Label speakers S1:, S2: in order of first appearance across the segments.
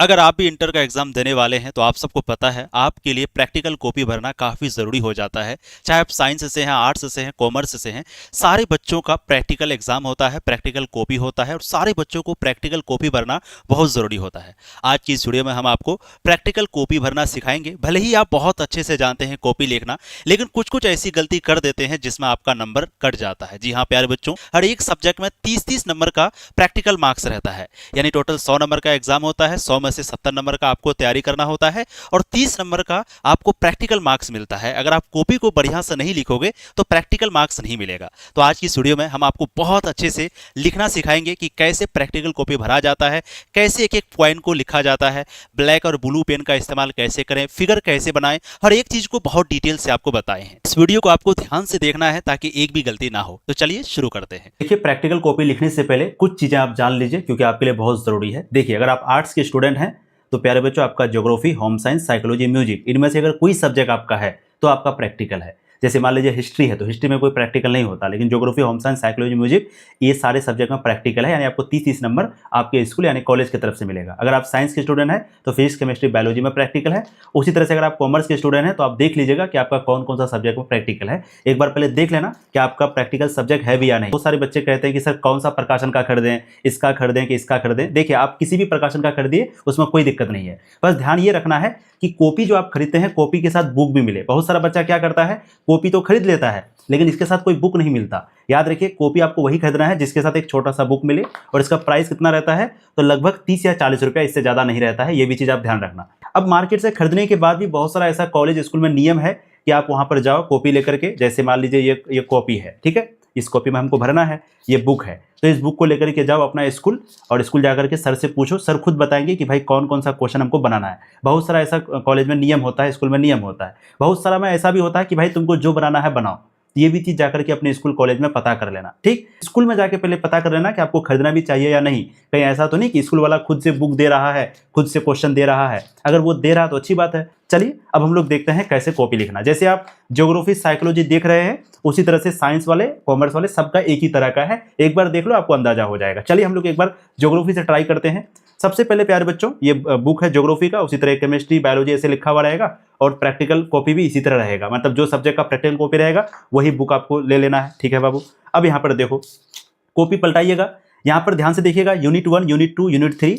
S1: अगर आप भी इंटर का एग्जाम देने वाले हैं तो आप सबको पता है आपके लिए प्रैक्टिकल कॉपी भरना काफ़ी ज़रूरी हो जाता है। चाहे आप साइंस से हैं, आर्ट्स से हैं, कॉमर्स से हैं, सारे बच्चों का प्रैक्टिकल एग्जाम होता है, प्रैक्टिकल कॉपी होता है और सारे बच्चों को प्रैक्टिकल कॉपी भरना बहुत ज़रूरी होता है। आज की इस वीडियो में हम आपको प्रैक्टिकल कॉपी भरना सिखाएंगे। भले ही आप बहुत अच्छे से जानते हैं कॉपी लिखना, लेकिन कुछ कुछ ऐसी गलती कर देते हैं जिसमें आपका नंबर कट जाता है। जी हाँ प्यारे बच्चों, हर एक सब्जेक्ट में 30-30 नंबर का प्रैक्टिकल मार्क्स रहता है, यानी टोटल 100 नंबर का एग्जाम होता है। 100 में से 70 नंबर का आपको तैयारी करना होता है और 30 नंबर का आपको प्रैक्टिकल मार्क्स मिलता है। अगर आप कॉपी को बढ़िया से नहीं लिखोगे तो प्रैक्टिकल मार्क्स नहीं मिलेगा। तो आज की इस वीडियो में हम आपको बहुत अच्छे से लिखना सिखाएंगे कि कैसे प्रैक्टिकल कॉपी भरा जाता है, कैसे एक एक पॉइंट को लिखा जाता है, ब्लैक और ब्लू पेन का इस्तेमाल कैसे करें, फिगर कैसे बनाएं, हर एक चीज को बहुत डिटेल से आपको बताए हैं। इस वीडियो को आपको ध्यान से देखना है ताकि एक भी गलती ना हो। तो चलिए शुरू करते हैं। देखिए, प्रैक्टिकल कॉपी लिखने से पहले कुछ चीजें आप जान लीजिए क्योंकि आपके लिए बहुत जरूरी है। देखिए, अगर आप आर्ट्स के स्टूडेंट हैं तो प्यारे बच्चों, आपका geography, home science, psychology, music, इनमें से अगर कोई सब्जेक्ट आपका है तो आपका प्रैक्टिकल है। जैसे मान लीजिए हिस्ट्री है तो हिस्ट्री में कोई प्रैक्टिकल नहीं होता, लेकिन geography, home science, psychology, music, ये सारे सब्जेक्ट में प्रैक्टिकल है। यानी आपको 30-30 नंबर आपके स्कूल यानी कॉलेज की तरफ से मिलेगा। अगर आप साइंस के स्टूडेंट हैं तो फिजिक्स, केमिस्ट्री, बायोलॉजी में प्रैक्टिकल है। उसी तरह से अगर आप कॉमर्स के स्टूडेंट हैं तो आप देख लीजिएगा कि आपका कौन कौन सा सब्जेक्ट में प्रैक्टिकल है। एक बार पहले देख लेना कि आपका प्रैक्टिकल सब्जेक्ट है भी या नहीं। बहुत सारे बच्चे कहते हैं कि सर कौन सा प्रकाशन का खरीदें, इसका खरीदें कि इसका खरीदें। देखिए, आप किसी भी प्रकाशन का खरीदिए, उसमें कोई दिक्कत नहीं है। बस ध्यान ये रखना है कि कॉपी जो आप खरीदते हैं, कॉपी के साथ बुक भी मिले। बहुत सारा बच्चा क्या करता है, कॉपी तो खरीद लेता है लेकिन इसके साथ कोई बुक नहीं मिलता। याद रखिए, कॉपी आपको वही खरीदना है जिसके साथ एक छोटा सा बुक मिले। और इसका प्राइस कितना रहता है, तो लगभग 30 या 40 रुपया, इससे ज्यादा नहीं रहता है। ये भी चीज आप ध्यान रखना। अब मार्केट से खरीदने के बाद भी बहुत सारा ऐसा कॉलेज, स्कूल में नियम है कि आप वहां पर जाओ कॉपी लेकर के। जैसे मान लीजिए ये कॉपी है, ठीक है, इस कॉपी में हमको भरना है, ये बुक है, तो इस बुक को लेकर के जाओ अपना स्कूल और स्कूल जाकर के सर से पूछो। सर खुद बताएंगे कि भाई कौन कौन सा क्वेश्चन हमको बनाना है। बहुत सारा ऐसा कॉलेज में नियम होता है, स्कूल में नियम होता है। बहुत सारा में ऐसा भी होता है कि भाई तुमको जो बनाना है बनाओ। ये भी चीज जाकर के अपने स्कूल कॉलेज में पता कर लेना। ठीक, स्कूल में जाके पहले पता कर लेना कि आपको खरीदना भी चाहिए या नहीं। कहीं ऐसा तो नहीं कि स्कूल वाला खुद से बुक दे रहा है, खुद से क्वेश्चन दे रहा है। अगर वो दे रहा है तो अच्छी बात है। चलिए अब हम लोग देखते हैं कैसे कॉपी लिखना। जैसे आप ज्योग्राफी, साइकोलॉजी देख रहे हैं, उसी तरह से साइंस वाले, कॉमर्स वाले, सबका एक ही तरह का है। एक बार देख लो, आपको अंदाजा हो जाएगा। चलिए हम लोग एक बार ज्योग्राफी से ट्राई करते हैं। सबसे पहले प्यारे बच्चों, ये बुक है ज्योग्राफी का, उसी तरह केमिस्ट्री, बायोलॉजी ऐसे लिखा हुआ रहेगा और प्रैक्टिकल कॉपी भी इसी तरह रहेगा। मतलब जो सब्जेक्ट का प्रैक्टिकल कॉपी रहेगा वही बुक आपको ले लेना है। ठीक है बाबू, अब यहाँ पर देखो, कॉपी पलटाइएगा। यहाँ पर ध्यान से देखिएगा, unit 1, unit 2, unit 3,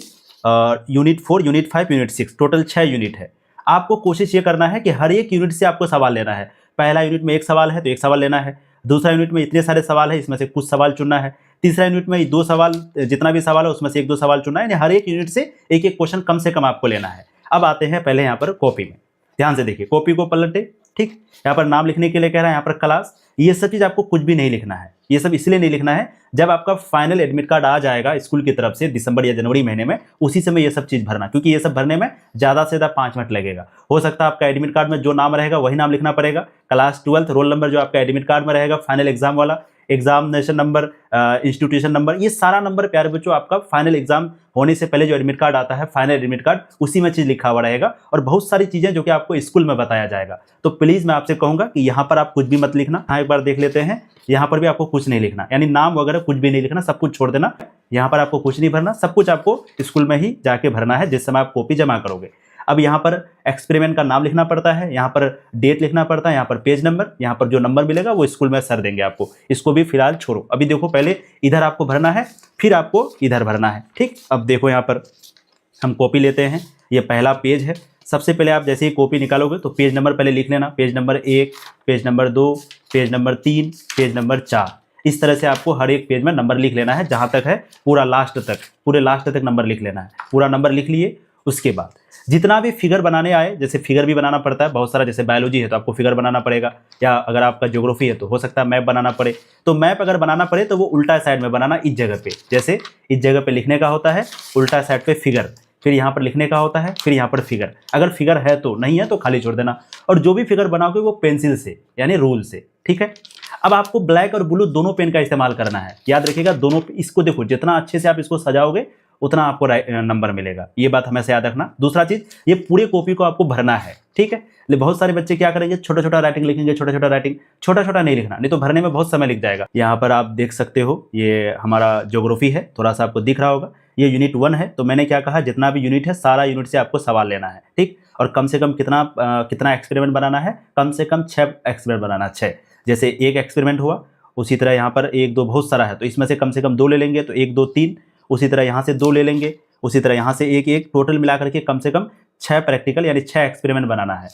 S1: unit 4, unit 5, unit 6, total 6 unit है। आपको कोशिश ये करना है कि हर एक यूनिट से आपको सवाल लेना है। पहला यूनिट में एक सवाल है तो एक सवाल लेना है। दूसरा यूनिट में इतने सारे सवाल है, इसमें से कुछ सवाल चुनना है। तीसरा यूनिट में 2 सवाल, जितना भी सवाल है उसमें से 1-2 सवाल चुनना है। यानी हर एक यूनिट से एक एक क्वेश्चन कम से कम आपको लेना है। अब आते हैं पहले यहाँ पर कॉपी में। ध्यान से देखिए, कॉपी को पलटे। ठीक, यहाँ पर नाम लिखने के लिए कह रहा है, यहाँ पर क्लास, ये सब चीज आपको कुछ भी नहीं लिखना है। ये सब इसलिए नहीं लिखना है, जब आपका फाइनल एडमिट कार्ड आ जाएगा स्कूल की तरफ से दिसंबर या जनवरी महीने में, उसी समय ये सब चीज भरना, क्योंकि ये सब भरने में ज्यादा से ज्यादा 5 मिनट लगेगा। हो सकता है आपका एडमिट कार्ड में जो नाम रहेगा वही नाम लिखना पड़ेगा। क्लास 12, रोल नंबर जो आपका एडमिट कार्ड में रहेगा, फाइनल एग्जाम वाला, एग्जामिनेशन नंबर, इंस्टीट्यूशन नंबर, ये सारा नंबर प्यारे बच्चों आपका फाइनल एग्जाम होने से पहले जो एडमिट कार्ड आता है, फाइनल एडमिट कार्ड, उसी में चीज लिखा हुआ रहेगा। और बहुत सारी चीजें जो कि आपको स्कूल में बताया जाएगा। तो प्लीज मैं आपसे कहूंगा कि यहाँ पर आप कुछ भी मत लिखना। हाँ, एक बार देख लेते हैं, यहाँ पर भी आपको कुछ नहीं लिखना, यानी नाम वगैरह कुछ भी नहीं लिखना, सब कुछ छोड़ देना। यहाँ पर आपको कुछ नहीं भरना, सब कुछ आपको स्कूल में ही जाके भरना है जिस समय आप कॉपी जमा करोगे। अब यहाँ पर एक्सपेरिमेंट का नाम लिखना पड़ता है, यहाँ पर डेट लिखना पड़ता है, यहाँ पर पेज नंबर, यहाँ पर जो नंबर मिलेगा वो स्कूल में सर देंगे आपको। इसको भी फिलहाल छोड़ो। अभी देखो, पहले इधर आपको भरना है, फिर आपको इधर भरना है। ठीक, अब देखो यहाँ पर हम कॉपी लेते हैं। ये पहला पेज है। सबसे पहले आप जैसे ही कॉपी निकालोगे तो पेज नंबर पहले लिख लेना। Page number 1, page number 2, page number 3, page number 4। इस तरह से आपको हर एक पेज में नंबर लिख लेना है, जहां तक है पूरा लास्ट तक, पूरे लास्ट तक नंबर लिख लेना है। पूरा नंबर लिख लिए, उसके बाद जितना भी फिगर बनाने आए, जैसे फिगर भी बनाना पड़ता है बहुत सारा, जैसे बायोलॉजी है तो आपको फिगर बनाना पड़ेगा, या अगर आपका ज्योग्राफी है तो हो सकता है मैप बनाना पड़े। तो मैप अगर बनाना पड़े तो वो उल्टा साइड में बनाना, इस जगह पे, जैसे इस जगह पे लिखने का होता है, उल्टा साइड पे फिगर, फिर यहाँ पर लिखने का होता है, फिर यहाँ पर फिगर। अगर फिगर है तो, नहीं है तो खाली छोड़ देना। और जो भी फिगर बनाओगे वो पेंसिल से, यानी रूल से। ठीक है, अब आपको ब्लैक और ब्लू दोनों पेन का इस्तेमाल करना है। याद रखिएगा दोनों, इसको देखो, जितना अच्छे से आप इसको सजाओगे उतना आपको नंबर मिलेगा। ये बात हमेशा याद रखना। दूसरा चीज, ये पूरे कॉपी को आपको भरना है, ठीक है। बहुत सारे बच्चे क्या करेंगे, छोटा छोटा राइटिंग लिखेंगे, छोटा छोटा राइटिंग, छोटा छोटा नहीं लिखना, नहीं तो भरने में बहुत समय लग जाएगा। यहाँ पर आप देख सकते हो ये हमारा ज्योग्राफी है, थोड़ा सा आपको दिख रहा होगा, ये यूनिट 1 है। तो मैंने क्या कहा, जितना भी यूनिट है सारा यूनिट से आपको सवाल लेना है, ठीक। और कम से कम कितना एक्सपेरिमेंट बनाना है, कम से कम 6 एक्सपेरिमेंट बनाना, 6। जैसे एक एक्सपेरिमेंट हुआ, उसी तरह यहाँ पर 1 2 बहुत सारा है, तो इसमें से कम से कम 2 ले लेंगे, तो 1 2 3। उसी तरह यहाँ से 2 ले लेंगे, उसी तरह यहाँ से 1 1, टोटल मिलाकर के कम से कम 6 प्रैक्टिकल यानी 6 एक्सपेरिमेंट बनाना है।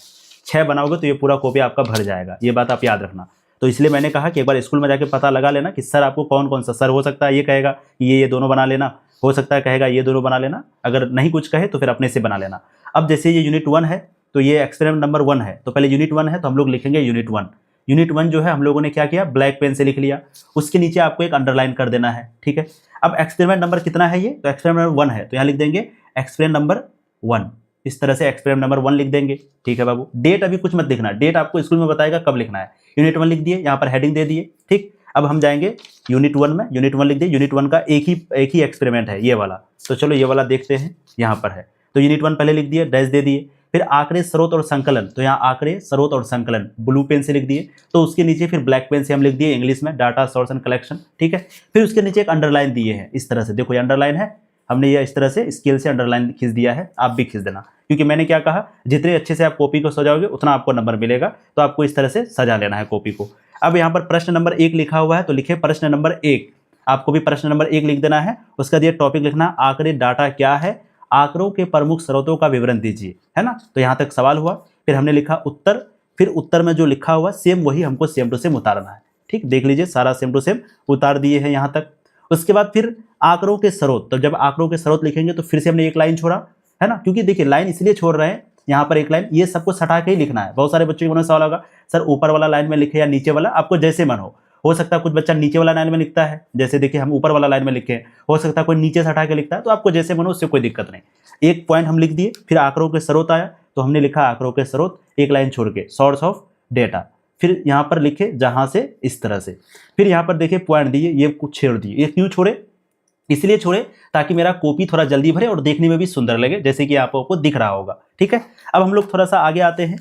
S1: 6 बनाओगे तो ये पूरा कॉपी आपका भर जाएगा, ये बात आप याद रखना। तो इसलिए मैंने कहा कि एक बार स्कूल में जाके पता लगा लेना कि सर आपको कौन कौन सा, सर हो सकता है ये कहेगा कि ये दोनों बना लेना, हो सकता है कहेगा ये दोनों बना लेना, अगर नहीं कुछ कहे तो फिर अपने से बना लेना। अब जैसे ये यूनिट 1 है तो ये एक्सपेरिमेंट नंबर 1 है, तो पहले यूनिट 1 है तो हम लोग लिखेंगे यूनिट 1। यूनिट 1 जो है हम लोगों ने क्या किया, ब्लैक पेन से लिख लिया, उसके नीचे आपको एक अंडरलाइन कर देना है, ठीक है। अब एक्सपेरिमेंट नंबर कितना है ये, तो एक्सपेरिमेंट नंबर 1 है, तो यहाँ लिख देंगे एक्सपेरिमेंट नंबर 1। इस तरह से एक्सपेरिमेंट नंबर 1 लिख देंगे, ठीक है बाबू। डेट अभी कुछ मत लिखना, डेट आपको स्कूल में बताएगा कब लिखना है। यूनिट 1 लिख दिए, यहाँ पर हेडिंग दे दिए, ठीक। अब हम जाएंगे यूनिट 1 में, यूनिट 1 लिख दिए। यूनिट 1 का एक ही एक्सपेरिमेंट है ये वाला, तो चलो ये वाला देखते हैं, यहाँ पर है। तो यूनिट 1 पहले लिख दिए, डैश दे दिए। फिर आंकड़े, स्रोत और संकलन, तो यहाँ आंकड़े, स्रोत और संकलन ब्लू पेन से लिख दिए। तो उसके नीचे फिर ब्लैक पेन से हम लिख दिए इंग्लिश में डाटा सोर्स एंड कलेक्शन, ठीक है। फिर उसके नीचे एक अंडरलाइन दिए हैं इस तरह से, देखो ये अंडरलाइन है, हमने ये इस तरह से स्केल से अंडरलाइन खींच दिया है, आप भी खींच देना, क्योंकि मैंने क्या कहा, जितने अच्छे से आप कॉपी को सजाओगे उतना आपको नंबर मिलेगा। तो आपको इस तरह से सजा लेना है कॉपी को। अब यहाँ पर प्रश्न नंबर 1 लिखा हुआ है, तो लिखे प्रश्न नंबर 1। आपको भी प्रश्न नंबर 1 लिख देना है। उसका दिया टॉपिक लिखना, आंकड़े डाटा क्या है, आंकड़ों के प्रमुख स्रोतों का विवरण दीजिए, है ना। तो यहाँ तक सवाल हुआ। फिर हमने लिखा उत्तर, फिर उत्तर में जो लिखा हुआ सेम वही हमको सेम टू सेम उतारना है, ठीक। देख लीजिए सारा सेम टू सेम उतार दिए हैं यहाँ तक। उसके बाद फिर आंकड़ों के स्रोत, तो जब आंकड़ों के स्रोत लिखेंगे तो फिर से हमने एक लाइन छोड़ा, है ना, क्योंकि देखिए लाइन इसलिए छोड़ रहे हैं यहाँ पर एक लाइन, ये सबको सटा के ही लिखना है। बहुत सारे बच्चों के मन में सवाल होगा, सर ऊपर वाला लाइन में लिखे या नीचे वाला, आपको जैसे मन हो सकता है कुछ बच्चा नीचे वाला लाइन में लिखता है, जैसे देखिए हम ऊपर वाला लाइन में लिखे, हो सकता है कोई नीचे से हटा के लिखता है, तो आपको जैसे मन हो उससे कोई दिक्कत नहीं। एक पॉइंट हम लिख दिए, फिर आंकड़ों के स्रोत आया, तो हमने लिखा आंकड़ों के स्रोत, एक लाइन छोड़ के सोर्स ऑफ डेटा, फिर यहाँ पर लिखे जहाँ से, इस तरह से। फिर यहाँ पर देखिए पॉइंट दिए, ये कुछ छोड़ दिए। ये क्यों छोड़े, इसलिए छोड़े ताकि मेरा कॉपी थोड़ा जल्दी भरे और देखने में भी सुंदर लगे, जैसे कि आपको दिख रहा होगा, ठीक है। अब हम लोग थोड़ा सा आगे आते हैं,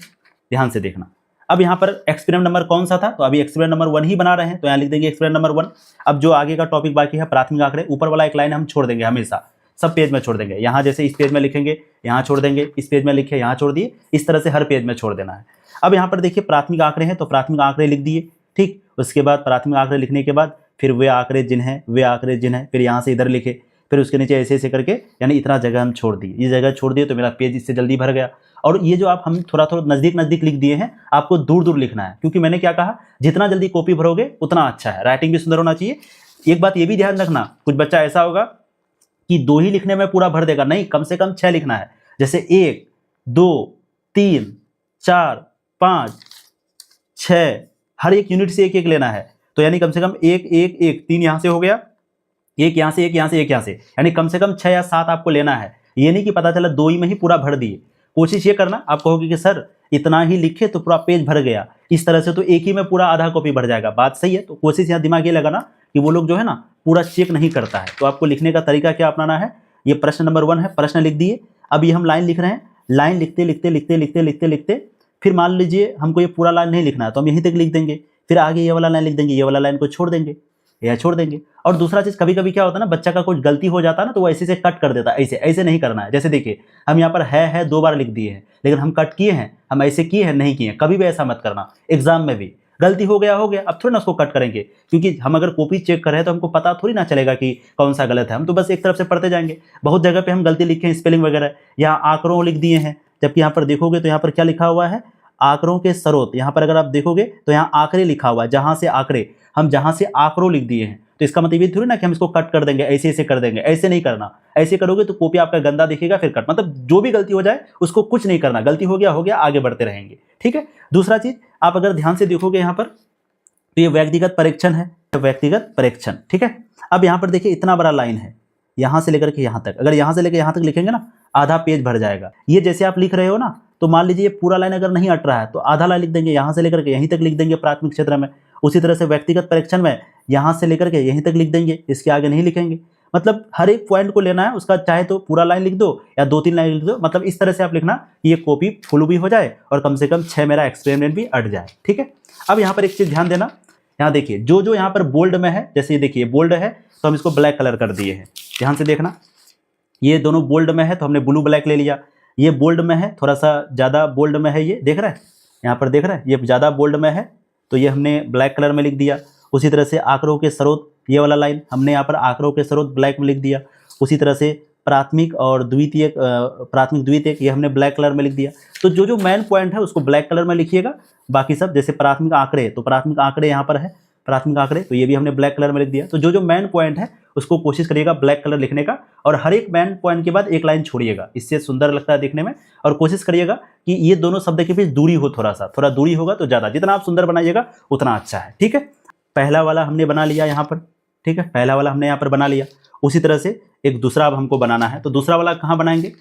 S1: ध्यान से देखना। अब यहाँ पर एक्सपेरिमेंट नंबर कौन सा था, तो अभी एक्सपेरिमेंट नंबर 1 ही बना रहे हैं, तो यहाँ लिख देंगे एक्सपेरिमेंट नंबर 1। अब जो आगे का टॉपिक बाकी है प्राथमिक आंकड़े, ऊपर वाला एक लाइन हम छोड़ देंगे, हमेशा सब पेज में छोड़ देंगे। यहाँ जैसे इस पेज में लिखेंगे यहाँ छोड़ देंगे, इस पेज में लिखे यहाँ छोड़ दिए, इस तरह से हर पेज में छोड़ देना है। अब यहाँ पर देखिए प्राथमिक आंकड़े हैं, तो प्राथमिक आंकड़े लिख दिए, ठीक। उसके बाद प्राथमिक आंकड़े लिखने के बाद फिर वे आंकड़े जिन्हें, फिर यहाँ से इधर लिखे, फिर उसके नीचे ऐसे ऐसे करके, यानी इतना जगह हम छोड़ दिए, ये जगह छोड़ दिए तो मेरा पेज इससे जल्दी भर गया। और ये जो आप हम थोड़ा थोड़ा नज़दीक लिख दिए हैं, आपको दूर दूर लिखना है, क्योंकि मैंने क्या कहा, जितना जल्दी कॉपी भरोगे उतना अच्छा है, राइटिंग भी सुंदर होना चाहिए। एक बात ये भी ध्यान रखना, कुछ बच्चा ऐसा होगा कि 2 ही लिखने में पूरा भर देगा, नहीं, कम से कम 6 लिखना है। जैसे 1 2 3 4 5 6, हर एक यूनिट से एक एक लेना है, तो यानी कम से कम 1 1 1 3 यहाँ से हो गया, एक यहाँ से, एक यहाँ से, एक यहाँ से, यानी कम से कम 6 या 7 आपको लेना है। ये नहीं कि पता चला 2 ही में ही पूरा भर दिए। कोशिश ये करना, आप कहोगे कि सर इतना ही लिखे तो पूरा पेज भर गया, इस तरह से तो एक ही में पूरा आधा कॉपी भर जाएगा, बात सही है। तो कोशिश यहाँ दिमाग ये लगाना कि वो लोग जो है ना पूरा चेक नहीं करता है। तो आपको लिखने का तरीका क्या अपनाना है, ये प्रश्न नंबर 1 है, प्रश्न लिख दिए। अब ये हम लाइन लिख रहे हैं, लाइन लिखते फिर मान लीजिए हमको ये पूरा लाइन नहीं लिखना है, तो हम यहीं तक लिख देंगे, फिर आगे ये वाला लाइन लिख देंगे, ये वाला लाइन को छोड़ देंगे या छोड़ देंगे। और दूसरा चीज़, कभी कभी क्या होता है ना, बच्चा का कुछ गलती हो जाता है ना, तो वो ऐसे से कट कर देता है, ऐसे नहीं करना है। जैसे देखिए हम यहाँ पर है 2 बार लिख दिए हैं, लेकिन हम कट किए हैं, हम ऐसे किए हैं नहीं किए हैं, कभी भी ऐसा मत करना। एग्जाम में भी गलती हो गया, अब थोड़ी ना उसको कट करेंगे, क्योंकि हम अगर कॉपी चेक कर रहे हैं तो हमको पता थोड़ी ना चलेगा कि कौन सा गलत है, हम तो बस एक तरफ से पढ़ते जाएंगे। बहुत जगह पे हम गलती लिखे हैं, स्पेलिंग वगैरह, यहाँ आंकड़ों लिख दिए हैं, जबकि यहाँ पर देखोगे तो यहाँ पर क्या लिखा हुआ है, आंकड़ों के स्रोत। यहाँ पर अगर आप देखोगे तो यहाँ आंकड़े लिखा हुआ है, जहाँ से आंकड़े, हम जहाँ से आंकड़ों लिख दिए हैं। तो इसका मतलब ये थोड़ी ना कि हम इसको कट कर देंगे, ऐसे कर देंगे, ऐसे नहीं करना। ऐसे करोगे तो कॉपी आपका गंदा दिखेगा, फिर कट, मतलब जो भी गलती हो जाए उसको कुछ नहीं करना, गलती हो गया, आगे बढ़ते रहेंगे, ठीक है। दूसरा चीज, आप अगर ध्यान से देखोगे यहाँ पर, तो ये व्यक्तिगत परीक्षण है, व्यक्तिगत परीक्षण, ठीक है। अब यहाँ पर देखिए इतना बड़ा लाइन है, यहाँ से लेकर के यहाँ तक, अगर यहाँ से लेकर यहाँ तक लिखेंगे ना, आधा पेज भर जाएगा। ये जैसे आप लिख रहे हो ना, तो मान लीजिए पूरा लाइन अगर नहीं अट रहा है तो आधा लाइन लिख देंगे, यहाँ से लेकर के यहीं तक लिख देंगे प्राथमिक क्षेत्र में। उसी तरह से व्यक्तिगत परीक्षण में यहाँ से लेकर के यहीं तक लिख देंगे, इसके आगे नहीं लिखेंगे।
S2: मतलब हर एक पॉइंट को लेना है, उसका चाहे तो पूरा लाइन लिख दो या 2-3 लाइन लिख दो, मतलब इस तरह से आप लिखना कि ये कॉपी फुल भी हो जाए और कम से कम 6 मेरा एक्सपेरिमेंट भी अट जाए। ठीक है, अब यहाँ पर एक चीज़ ध्यान देना, यहाँ देखिए जो जो यहाँ पर बोल्ड में है, जैसे ये देखिए बोल्ड है तो हम इसको ब्लैक कलर कर दिए हैं। ध्यान से देखना, ये दोनों बोल्ड में है तो हमने ब्लू ब्लैक ले लिया। ये बोल्ड में है, थोड़ा सा ज़्यादा बोल्ड में है, ये देख रहा है, यहाँ पर देख रहा है, ये ज़्यादा बोल्ड में है तो ये हमने ब्लैक कलर में लिख दिया। उसी तरह से आंकड़ों के स्रोत, ये वाला लाइन हमने यहाँ पर आंकड़ों के स्रोत ब्लैक में लिख दिया। उसी तरह से प्राथमिक और द्वितीयक, प्राथमिक द्वितीयक, ये हमने ब्लैक कलर में लिख दिया। तो जो जो मेन पॉइंट है उसको ब्लैक कलर में लिखिएगा, बाकी सब जैसे प्राथमिक आंकड़े, तो प्राथमिक आंकड़े यहाँ पर है, प्राथमिक आंकड़े तो ये भी हमने ब्लैक कलर में लिख दिया। तो जो जो मेन पॉइंट है उसको कोशिश करिएगा ब्लैक कलर लिखने का, और हर एक मेन पॉइंट के बाद एक लाइन छोड़िएगा, इससे सुंदर लगता है देखने में। और कोशिश करिएगा कि ये दोनों शब्द के बीच दूरी हो, थोड़ा दूरी होगा तो ज़्यादा, जितना आप सुंदर बनाइएगा उतना अच्छा है। ठीक है, पहला वाला हमने बना लिया यहाँ पर, ठीक है, पहला वाला हमने यहाँ पर बना लिया। उसी तरह से एक दूसरा अब हमको बनाना है, तो दूसरा वाला कहाँ बनाएंगे,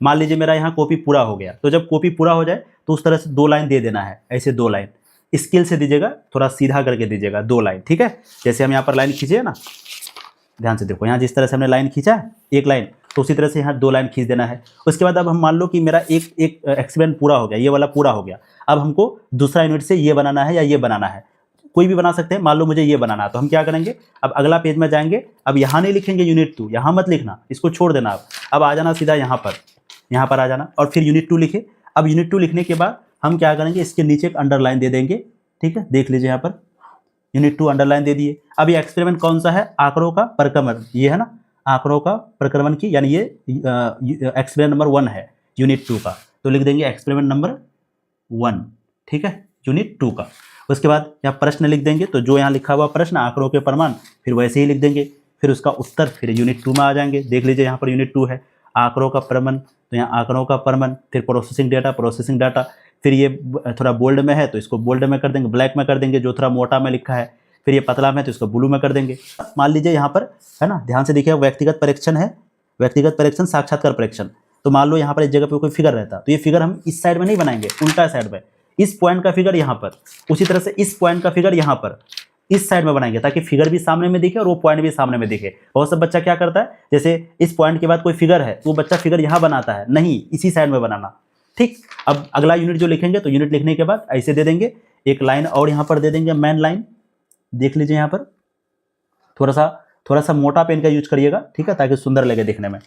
S2: मान लीजिए मेरा यहाँ कॉपी पूरा हो गया, तो जब कॉपी पूरा हो जाए तो उस तरह से 2 लाइन दे देना है, ऐसे 2 लाइन स्केल से दीजिएगा, थोड़ा सीधा करके दीजिएगा 2 लाइन। ठीक है, जैसे हम यहाँ पर लाइन खींचे ना, ध्यान से देखो, यहाँ जिस तरह से हमने लाइन खींचा है 1 लाइन, तो उसी तरह से यहाँ 2 लाइन खींच देना है। उसके बाद अब हम मान लो कि मेरा एक एक्सपेरिमेंट पूरा हो गया, ये वाला पूरा हो गया, अब हमको दूसरा यूनिट से ये बनाना है या ये बनाना है, कोई भी बना सकते हैं। मान लो मुझे ये बनाना है तो हम क्या करेंगे, अब अगला पेज में जाएंगे, अब यहाँ नहीं लिखेंगे यूनिट 2, यहाँ मत लिखना, इसको छोड़ देना। अब आ जाना सीधा यहाँ पर आ जाना और फिर यूनिट 2 लिखे। अब यूनिट 2 लिखने के बाद हम क्या करेंगे, इसके नीचे एक अंडरलाइन दे देंगे। ठीक है, देख लीजिए यहाँ पर यूनिट 2 अंडरलाइन दे दिए। अब ये एक्सपेरिमेंट कौन सा है, आंकड़ों का प्रक्रमण, ये है ना, आंकड़ों का प्रक्रमण की, यानी ये एक्सपेरिमेंट नंबर 1 है यूनिट 2 का, तो लिख देंगे एक्सपेरिमेंट नंबर 1। ठीक है, यूनिट 2 का। उसके बाद यहाँ प्रश्न लिख देंगे, तो जो यहाँ लिखा हुआ प्रश्न आंकड़ों के प्रमाण, फिर वैसे ही लिख देंगे, फिर उसका उत्तर, फिर यूनिट 2 में आ जाएंगे। देख लीजिए यहाँ पर यूनिट 2 है, आंकड़ों का प्रमाण, तो यहाँ आंकड़ों का प्रमाण, फिर प्रोसेसिंग डाटा, फिर ये थोड़ा बोल्ड में है तो इसको बोल्ड में कर देंगे, ब्लैक में कर देंगे, जो थोड़ा मोटा में लिखा है, फिर ये पतला में है तो इसको ब्लू में कर देंगे। मान लीजिए यहाँ पर है ना, ध्यान से देखिए, व्यक्तिगत परीक्षण है, व्यक्तिगत परीक्षण, साक्षात्कार परीक्षण। तो मान लो यहाँ पर इस जगह पे कोई फिगर रहता, तो ये फिगर हम इस साइड में नहीं बनाएंगे, उल्टा साइड में, इस पॉइंट का फिगर यहाँ पर, उसी तरह से इस पॉइंट का फिगर यहाँ पर इस साइड में बनाएंगे, ताकि फिगर भी सामने में दिखे और वो पॉइंट भी सामने में दिखे। बहुत सब बच्चा क्या करता है, जैसे इस पॉइंट के बाद कोई फिगर है तो वो बच्चा फिगर यहाँ बनाता है, नहीं, इसी साइड में बनाना। ठीक, अब अगला यूनिट जो लिखेंगे, तो यूनिट लिखने के बाद ऐसे दे देंगे, एक लाइन और यहाँ पर दे देंगे, मेन लाइन। देख लीजिए यहाँ पर थोड़ा सा मोटा पेन का यूज करिएगा, ठीक है, ताकि सुंदर लगे देखने में,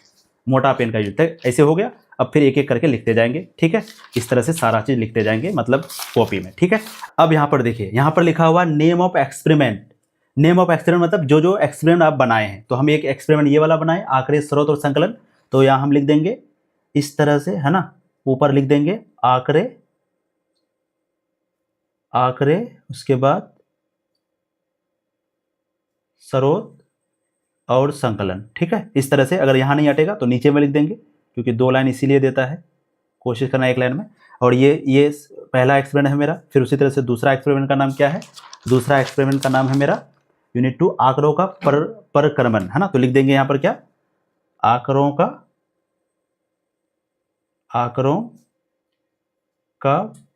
S2: मोटा पेन का यूज। ऐसे हो गया। अब फिर एक एक करके लिखते जाएंगे। ठीक है, इस तरह से सारा चीज लिखते जाएंगे, मतलब कॉपी में। ठीक है, अब यहाँ पर देखिए, यहाँ पर लिखा हुआ name of experiment. Name of experiment मतलब जो जो एक्सपेरिमेंट आप बनाए हैं। तो हम एक एक्सपेरिमेंट ये वाला बनाए, आंकड़े, स्रोत और संकलन। तो यहाँ हम लिख देंगे इस तरह से, है ना, ऊपर लिख देंगे आंकड़े, उसके बाद स्रोत और संकलन। ठीक है, इस तरह से। अगर यहाँ नहीं हटेगा तो नीचे में लिख देंगे, क्योंकि 2 लाइन इसीलिए देता है, कोशिश करना 1 लाइन में। और ये पहला एक्सपेरिमेंट है मेरा। फिर उसी तरह से दूसरा एक्सपेरिमेंट का नाम क्या है, दूसरा एक्सपेरिमेंट का नाम है मेरा यूनिट 2 आंकड़ों का प्रक्रमण, है ना। तो लिख देंगे यहाँ पर क्या, आंकड़ों का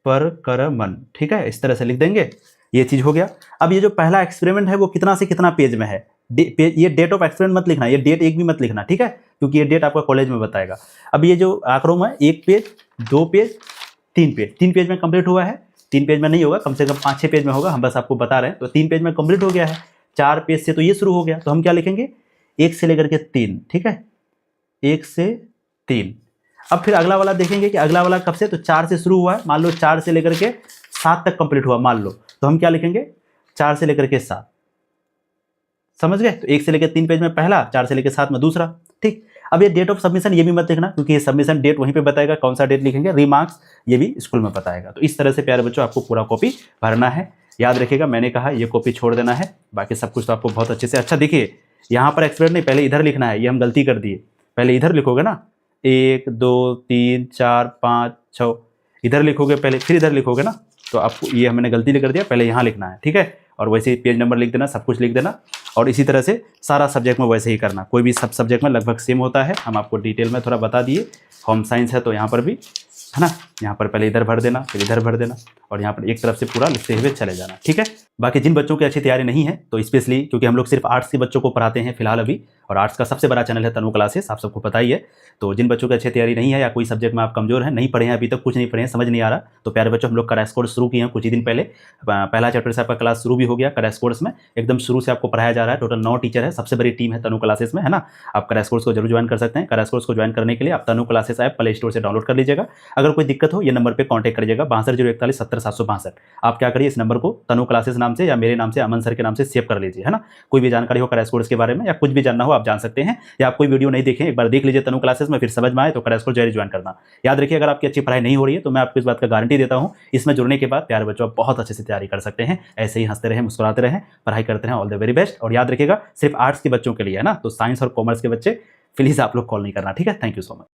S2: प्रक्रमण। ठीक है, इस तरह से लिख देंगे। ये चीज हो गया। अब ये जो पहला एक्सपेरिमेंट है वो कितना से कितना पेज में है, ये डेट ऑफ एक्सपेरिमेंट मत लिखना, ये डेट एक भी मत लिखना, ठीक है, क्योंकि ये डेट आपका कॉलेज में बताएगा। अब ये जो आंकड़ों में 1 पेज, 2 पेज, 3 पेज, 3 पेज में कंप्लीट हुआ है। 3 पेज में नहीं होगा, कम से कम 5-6 पेज में होगा, हम बस आपको बता रहे हैं। तो 3 पेज में कंप्लीट हो गया है। 4 पेज से तो ये शुरू हो गया, तो हम क्या लिखेंगे, 1 से लेकर के 3। ठीक है, 1 से 3। अब फिर अगला वाला देखेंगे कि अगला वाला कब से, तो 4 से शुरू हुआ है। मान लो 4 से लेकर के 7 तक कंप्लीट हुआ, मान लो, तो हम क्या लिखेंगे, 4 से लेकर के 7। समझ गए। तो 1 से लेकर 3 पेज में पहला, 4 से लेकर 7 में दूसरा। ठीक, अब ये डेट ऑफ सबमिशन ये भी मत लिखना, क्योंकि ये सबमिशन डेट वहीं पे बताएगा, कौन सा डेट लिखेंगे। रिमार्क्स ये भी स्कूल में बताएगा। तो इस तरह से प्यारे बच्चों आपको पूरा कॉपी भरना है। याद रखिएगा, मैंने कहा ये कॉपी छोड़ देना है, बाकी सब कुछ तो आपको बहुत अच्छे से। अच्छा देखिए, यहाँ पर एक्सपेरिमेंट नहीं, पहले इधर लिखना है, ये हम गलती कर दिए। पहले इधर लिखोगे ना, 1 2 3 4 5 6 इधर लिखोगे पहले, फिर इधर लिखोगे ना, तो आपको ये हमने गलती कर दिया, पहले यहाँ लिखना है। ठीक है, और वैसे ही पेज नंबर लिख देना, सब कुछ लिख देना। और इसी तरह से सारा सब्जेक्ट में वैसे ही करना, कोई भी सब सब्जेक्ट में लगभग सेम होता है। हम आपको डिटेल में थोड़ा बता दिए। होम साइंस है तो यहाँ पर भी है ना। यहाँ पर पहले इधर भर देना, फिर इधर भर देना, और यहाँ पर एक तरफ से पूरा लिखते हुए चले जाना, ठीक है। बाकी जिन बच्चों की अच्छी तैयारी नहीं है, तो स्पेशली क्योंकि हम लोग सिर्फ आर्ट्स के बच्चों को पढ़ाते हैं फिलहाल अभी, और आर्ट्स का सबसे बड़ा चैनल है तनु क्लासेस, आप सबको पता ही है। तो जिन बच्चों की अच्छी तैयारी नहीं है या कोई सब्जेक्ट में आप कमजोर हैं, नहीं पढ़े हैं अभी तक, कुछ नहीं पढ़े हैं, समझ नहीं आ रहा, तो प्यारे बच्चों हम लोग क्रैश कोर्स शुरू किए हैं कुछ ही दिन पहले। पहला चैप्टर से आपका क्लास शुरू भी हो गया क्रैश कोर्स में, एकदम शुरू से आपको पढ़ाया जा रहा है। टोटल 9 टीचर है, सबसे बड़ी टीम है तनु क्लासेस में, है ना। आप क्रैश कोर्स को जरूर ज्वाइन कर सकते हैं। क्रैश कोर्स को ज्वाइन करने के लिए आप तनु क्लासेस ऐप प्ले स्टोर से डाउनलोड कर लीजिएगा। अगर कोई दिक्कत हो, ये नंबर पर कॉन्टैक्ट करिएगा 620141 आप क्या करिए, इस नंबर को तनु क्लासेस नाम से या मेरे नाम से, अमन सर के नाम से सेव कर लीजिए, है ना। कोई भी जानकारी हो क्रैश कोर्स के बारे में या कुछ भी जानना हो आप जान सकते हैं, या आप कोई वीडियो नहीं देखें, एक बार देख लीजिए तनु क्लासेस में, फिर समझ में आए तो क्रैश कोर्स जरूर ज्वाइन करना। याद रखिए, अगर आपकी अच्छी पढ़ाई नहीं हो रही है तो मैं आपको इस बात का गारंटी देता हूं, इसमें जुड़ने के बाद प्यारे बच्चों आप बहुत अच्छे से तैयारी कर सकते हैं। ऐसे ही हंसते रहें, मुस्कुराते रहें, पढ़ाई करते रहें। All the very best. और याद रखिएगा सिर्फ आर्ट्स के बच्चों के लिए है ना, तो साइंस और कॉमर्स के बच्चे प्लीज आप लोग कॉल नहीं करना, ठीक है। Thank you so much.